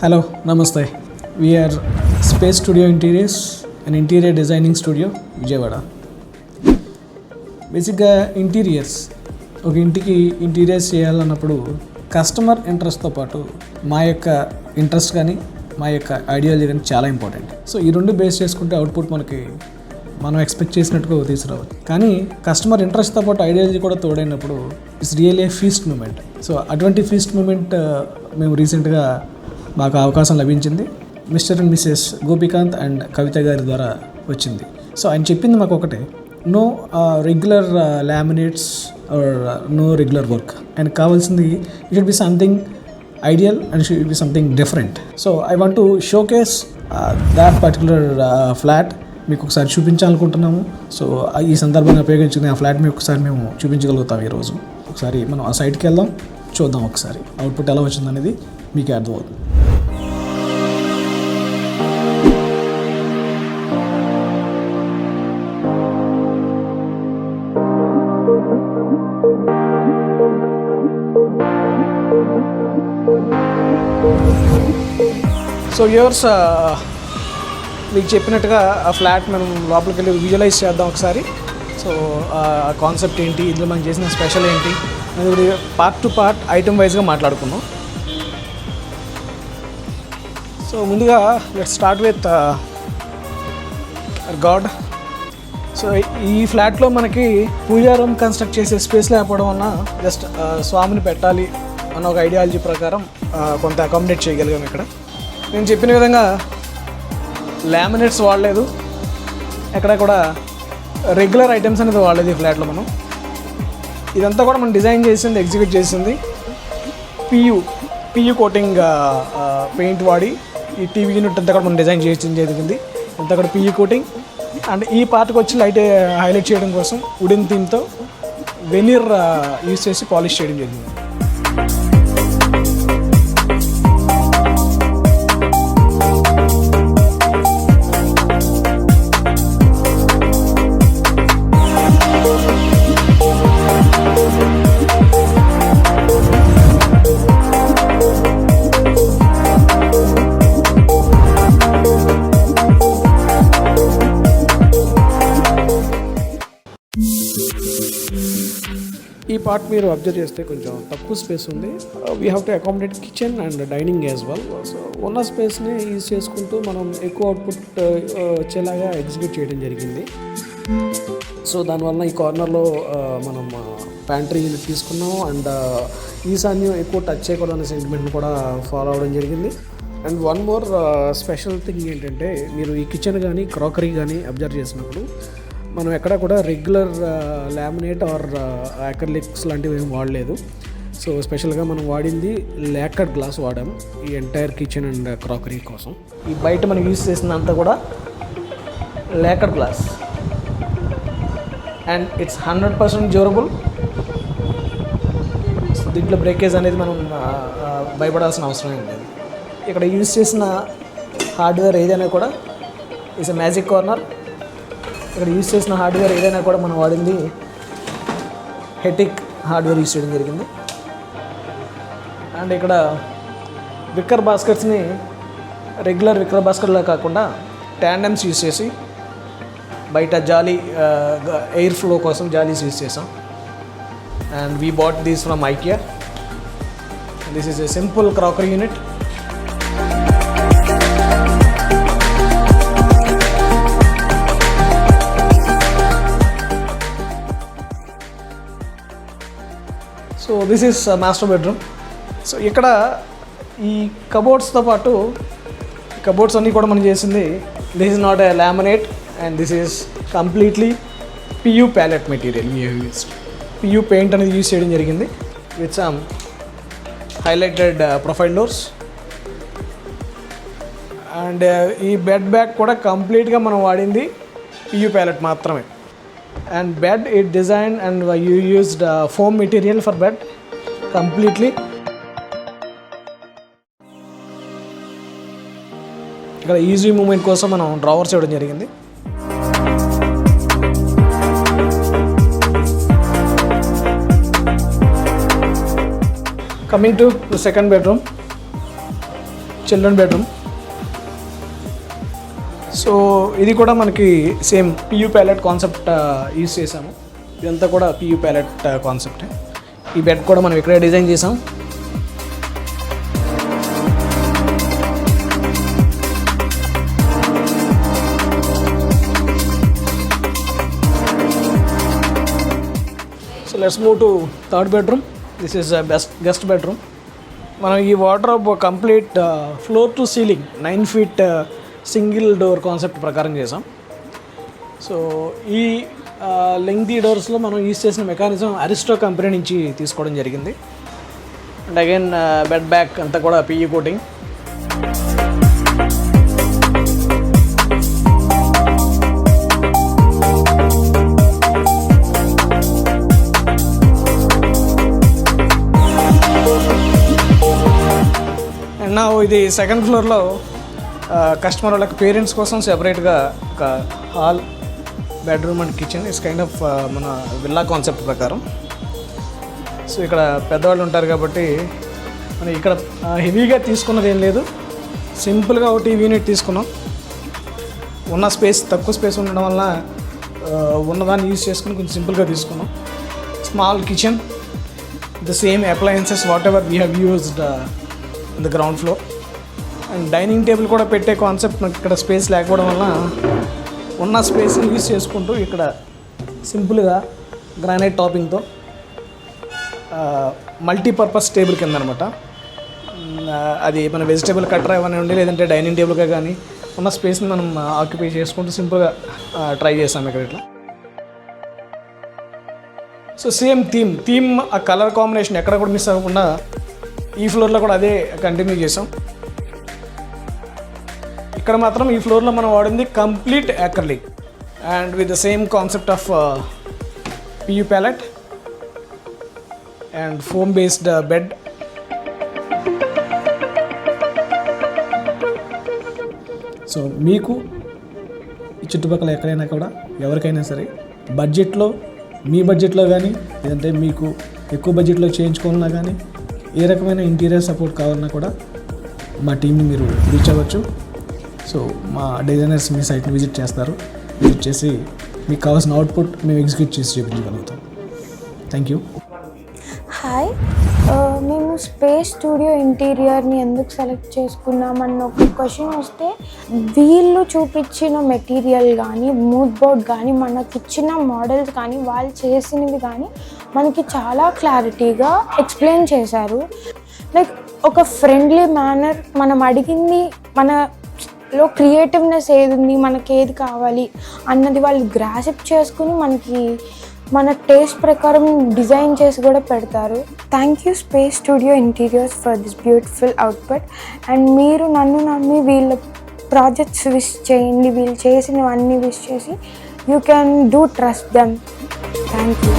Hello, Namaste. We are Space Studio Interiors, an interior designing studio, Vijayawada. బేసిక్గా ఒక ఇంటికి interiors చేయాలన్నప్పుడు customer ఇంట్రెస్ట్తో పాటు మా యొక్క ఇంట్రెస్ట్ కానీ మా యొక్క ఐడియాలజీ కానీ చాలా ఇంపార్టెంట్. సో ఈ రెండు బేస్ చేసుకుంటే అవుట్పుట్ మనం ఎక్స్పెక్ట్ చేసినట్టుగా తీసుకురావాలి. కానీ కస్టమర్ ఇంట్రెస్ట్తో పాటు ఐడియాలజీ కూడా తోడైనప్పుడు it's really a feast moment. So అటువంటి ఫీస్ట్ మూమెంట్ మేము రీసెంట్గా మాకు అవకాశం లభించింది. Mr and Mrs Gopikanth and Kavitha గారి ద్వారా వచ్చింది. సో ఆయన చెప్పింది మాకు ఒకటే, no regular laminates or no regular work. ఆయనకు కావాల్సింది it should be something ideal and should be something different. So I want to showcase that particular flat మీకు ఒకసారి చూపించాలనుకుంటున్నాము. సో ఈ సందర్భంగా ఉపయోగించుకునే ఆ ఫ్లాట్ మీకు ఒకసారి మేము చూపించగలుగుతాం ఈరోజు. ఒకసారి మనం ఆ సైట్కి వెళ్దాం, చూద్దాం ఒకసారి అవుట్పుట్ ఎలా వచ్చిందనేది మీకే అర్థమవుతుంది. సో యూర్స్ మీకు చెప్పినట్టుగా ఆ ఫ్లాట్ మనం లోపలికి వెళ్ళి విజువలైజ్ చేద్దాం ఒకసారి. సో ఆ కాన్సెప్ట్ ఏంటి, ఇందులో మనం చేసిన స్పెషల్ ఏంటి అనేది పార్ట్ టు పార్ట్ ఐటమ్ వైజ్గా మాట్లాడుకున్నాం. సో ముందుగా let's start with God. So ఈ ఫ్లాట్లో మనకి పూజా రూమ్ కన్స్ట్రక్ట్ చేసే స్పేస్ లేకపోవడం వలన జస్ట్ స్వామిని పెట్టాలి అన్న ఒక ఐడియాలజీ ప్రకారం కొంత అకామిడేట్ చేయగలిగాం. ఇక్కడ నేను చెప్పిన విధంగా లామినేట్స్ వాడలేదు, ఎక్కడ కూడా రెగ్యులర్ ఐటమ్స్ అనేది వాడలేదు ఈ ఫ్లాట్లో. మనం ఇదంతా కూడా మనం డిజైన్ చేసింది, ఎగ్జిక్యూట్ చేసింది పియు కోటింగ్ పెయింట్ వాడి ఈ టీవీ యూనిట్ అంతా కూడా మనం డిజైన్ చేయడం జరిగింది. అంతా కూడా పియు కోటింగ్. అండ్ ఈ పార్ట్కి వచ్చి లైట్ హైలైట్ చేయడం కోసం వుడెన్ థీమ్తో వెనీర్ యూజ్ చేసి పాలిష్ చేయడం జరిగింది. ఈ పార్ట్ మీరు అబ్జర్వ్ చేస్తే కొంచెం తక్కువ స్పేస్ ఉంది. We have to accommodate kitchen and dining as well. So ఉన్న స్పేస్ని యూజ్ చేసుకుంటూ మనం ఎక్కువ అవుట్పుట్ వచ్చేలాగా ఎగ్జిక్యూట్ చేయడం జరిగింది. సో దానివల్ల ఈ కార్నర్లో మనం ప్యాంట్రీ యూనిట్ తీసుకున్నాం. అండ్ ఈశాన్యం ఎక్కువ టచ్ చేయకూడదనే సెంటిమెంట్ని కూడా ఫాలో అవ్వడం జరిగింది. And one more special thing ఏంటంటే, మీరు ఈ కిచెన్ కానీ క్రాకరీ కానీ అబ్జర్వ్ చేసినప్పుడు మనం ఎక్కడ కూడా రెగ్యులర్ లామినేట్ ఆర్ యాక్రిలిక్స్ లాంటివి ఏం వాడలేదు. సో స్పెషల్గా మనం వాడింది లేకర్డ్ గ్లాస్ వాడాము ఈ ఎంటైర్ కిచెన్ అండ్ క్రాకరీ కోసం. ఈ బయట మనం యూజ్ చేసినంతా కూడా లేకర్డ్ గ్లాస్ అండ్ ఇట్స్ 100% డ్యూరబుల్. దీంట్లో బ్రేకేజ్ అనేది మనం భయపడాల్సిన అవసరం ఏం లేదు. ఇక్కడ యూజ్ చేసిన హార్డ్వేర్ ఏదైనా కూడా ఇట్స్ ఎ మ్యాజిక్ కార్నర్. ఇక్కడ యూజ్ చేసిన హార్డ్వేర్ ఏదైనా కూడా మనం వాడింది హెటిక్ హార్డ్వేర్ యూజ్ చేయడం జరిగింది. అండ్ ఇక్కడ విక్కర్ బాస్కెట్స్ని రెగ్యులర్ విక్కర్ బాస్కెట్లా కాకుండా ట్యాండమ్స్ యూజ్ చేసి బయట జాలీ ఎయిర్ ఫ్లో కోసం జాలీస్ యూజ్ చేసాం. And we bought these from IKEA. This is a simple crockery unit. So this is master bedroom. So ఇక్కడ ఈ కబోర్డ్స్తో పాటు కబోర్డ్స్ అన్నీ కూడా మనం చేసింది this is not a laminate and this is completely PU pallet material. We have used PU paint అనేది use చేయడం జరిగింది with some highlighted profile doors. And ఈ బెడ్ బ్యాగ్ కూడా కంప్లీట్గా మనం వాడింది పియు ప్యాలెట్ మాత్రమే. And bed it designed and you used foam material for bed completely. ఇక్కడ ఈజీ మూమెంట్ కోసం మనం డ్రావర్స్ ఇవ్వడం జరిగింది. Coming to the second bedroom. Children bedroom. So ఇది కూడా మనకి same PU pallet concept use చేసాము. ఇదంతా కూడా పియూ ప్యాలెట్ కాన్సెప్ట్. ఈ బెడ్ కూడా మనం ఇక్కడే డిజైన్ చేసాం. So let's move to third bedroom. This is guest bedroom. మనం ఈ wardrobe complete floor to ceiling 9 feet single door concept ప్రకారం చేసాం. సో ఈ లెంగ్తీ డోర్స్లో మనం యూజ్ చేసిన మెకానిజం అరిస్టో కంపెనీ నుంచి తీసుకోవడం జరిగింది. అండ్ అగైన్ బెడ్ బ్యాక్ అంతా కూడా పిఈ కోటింగ్. అండ్ నా ఇది సెకండ్ ఫ్లోర్లో కస్టమర్ వాళ్ళకి పేరెంట్స్ కోసం సెపరేట్గా ఒక hall, bedroom and kitchen. It's kind of మన విల్లా కాన్సెప్ట్ ప్రకారం. సో ఇక్కడ పెద్దవాళ్ళు ఉంటారు కాబట్టి మనం ఇక్కడ హెవీగా తీసుకున్నది ఏం లేదు. సింపుల్గా ఒక టీవీ యూనిట్ తీసుకున్నాం. ఉన్న స్పేస్ తక్కువ స్పేస్ ఉండడం వల్ల ఉన్నదాన్ని యూజ్ చేసుకుని కొంచెం సింపుల్గా తీసుకున్నాం. Small kitchen, the same appliances what ever we have used in the ground floor. And dining table కూడా పెట్టే కాన్సెప్ట్ నాకు ఇక్కడ స్పేస్ లేకపోవడం వల్ల ఉన్న స్పేస్ని యూజ్ చేసుకుంటూ ఇక్కడ సింపుల్గా గ్రానైట్ టాపింగ్తో మల్టీపర్పస్ టేబుల్ కింద అనమాట. అది మన వెజిటేబుల్ కట్టర్ ఏమైనా లేదంటే డైనింగ్ టేబుల్గా కానీ ఉన్న స్పేస్ని మనం ఆక్యుపై చేసుకుంటూ సింపుల్గా ట్రై చేసాం ఇక్కడ ఇట్లా. సో సేమ్ థీమ్ ఆ కలర్ కాంబినేషన్ ఎక్కడ కూడా మిస్ అవ్వకుండా ఈ ఫ్లోర్లో కూడా అదే కంటిన్యూ చేసాం. ఇక్కడ మాత్రం ఈ ఫ్లోర్లో మనం వాడింది complete acrylic and with the same concept of PU pallet and foam based bed. So మీకు ఈ చుట్టుపక్కల ఎక్కడైనా కూడా ఎవరికైనా సరే బడ్జెట్లో, మీ బడ్జెట్లో కానీ లేదంటే మీకు ఎక్కువ బడ్జెట్లో చేయించుకోవాలన్నా కానీ ఏ రకమైన ఇంటీరియర్ సపోర్ట్ కావాలన్నా కూడా మా టీంని మీరు రీచ్ అవ్వచ్చు. సో మా డిజైనర్స్ మీ సైట్ని విజిట్ చేస్తారు. విజిట్ చేసి మీకు కావాల్సిన అవుట్పుట్ మేము ఎగ్జిక్యూట్ చేసి చూపించగలుగుతాం. Thank you. హాయ్, మేము స్పేస్ స్టూడియో ఇంటీరియర్ని ఎందుకు సెలెక్ట్ చేసుకున్నామన్న ఒక క్వశ్చన్ వస్తే, వీళ్ళు చూపించిన మెటీరియల్ కానీ, మూడ్ బోర్డ్ కానీ, మనకి ఇచ్చిన మోడల్స్ కానీ, వాళ్ళు చేసినవి కానీ మనకి చాలా క్లారిటీగా ఎక్స్ప్లెయిన్ చేశారు. లైక్ ఒక ఫ్రెండ్లీ మేనర్, మనం అడిగింది మనలో క్రియేటివ్నెస్ ఏది ఉంది, మనకి ఏది కావాలి అన్నది వాళ్ళు గ్రాస్ప్ చేసుకుని మనకి మన టేస్ట్ ప్రకారం డిజైన్ చేసి కూడా పెడతారు. Thank you space studio interiors for this beautiful output. And మీరు నన్ను నమ్మి వీళ్ళ ప్రాజెక్ట్స్ విష్ చేయండి. వీళ్ళు చేసినవన్నీ విష్ చేసి you can do trust them. Thank you.